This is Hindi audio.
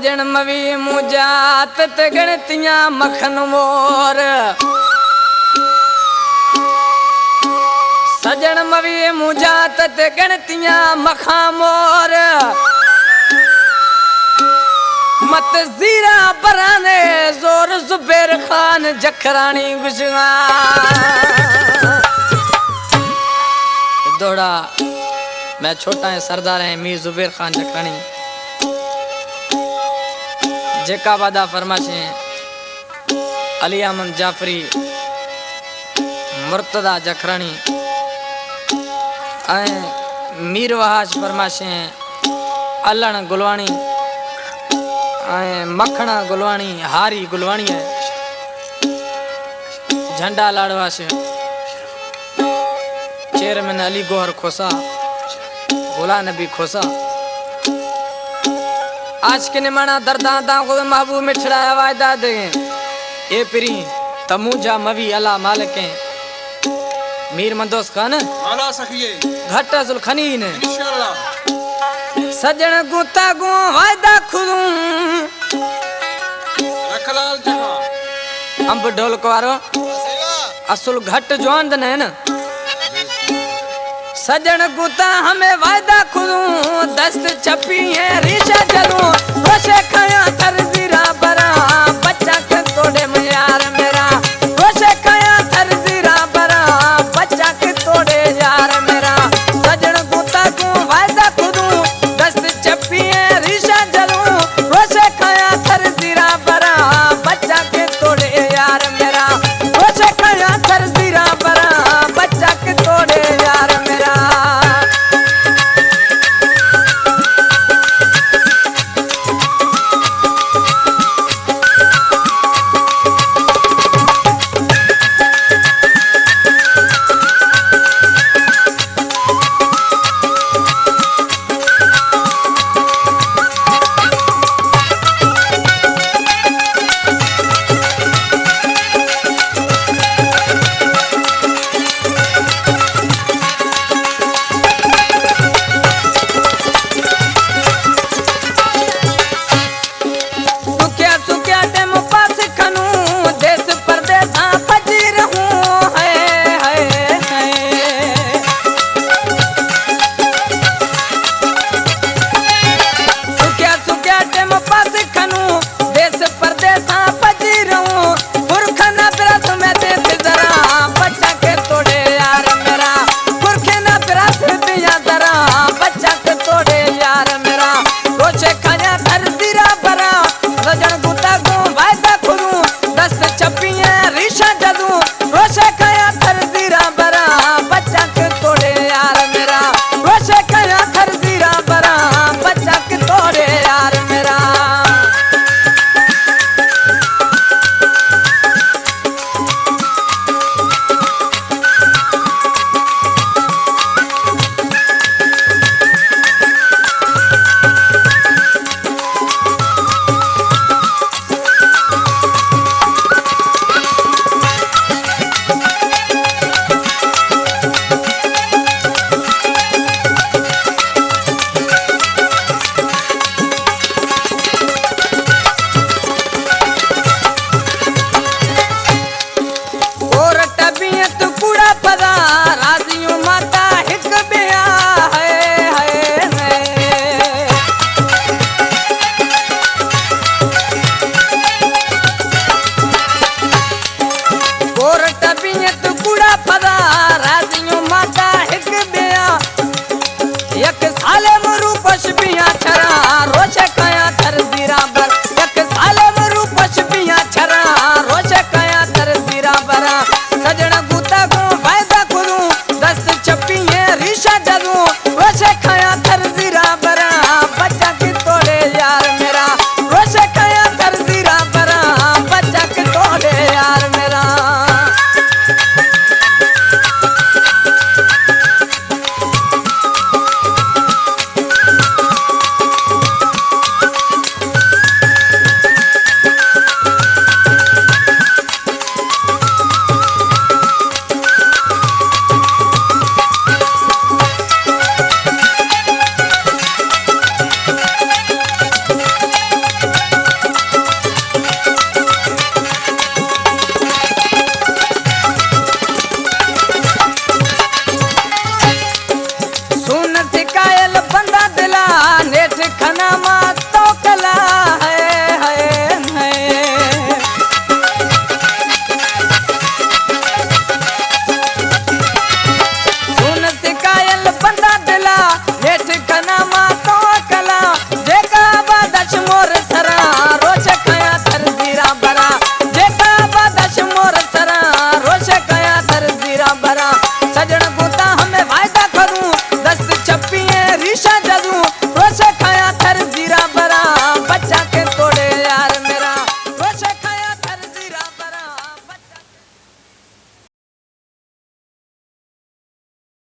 सजन मवी मुजात ते गणतियां मखन मोर सजन मवी मुजात ते गणतियां मखा मोर मत जीरा बराने जोर जुबेर खान जखरानी गुजगा दौड़ा मैं छोटा है सरदार है मीर जुबेर खान जखरानी जेका वादा फरमाशे अली अहमद जाफरी मुर्तदा जखरानी मीर वहाज फरमाशे अल्लाह गुलवाणी मखना गुलवाणी हारी गुलवाणी है झंडा लाड़वा से चेयरमैन अली गोहर खोसा गुला नबी खोसा आज के निमाना दर्दा दागो महबूब में छड़ाया वायदा दे ए पिरी तमूजा मवी अला मालिक मीर मंदोस खान आला सखिए घाटा जुल्खनीन इंशाल्लाह सजन गुता गु वायदा खुदू रखलाल जमा अंब ढोलक वारो असुल घट जवान दन है न सजन गुता हमें वायदा खुदू दस्त छपी है रीशा जलू रोशे खाया थर जीरा बरा बच्चा के तोड़े में यार मेरा रोशे खाया थर जीरा बरा बच्चा के तोड़े यार मेरा सजन गुता गु वायदा खुदू दस्त छपी है रीशा जलू रोशे खाया थर जीरा बरा बच्चा के तोड़े यार मेरा रोशे खाया थर जीरा बरा बच्चा के तोड़े यार मेरा सजन गुता को वायदा करूं दस्त छपी है रीशा जलूं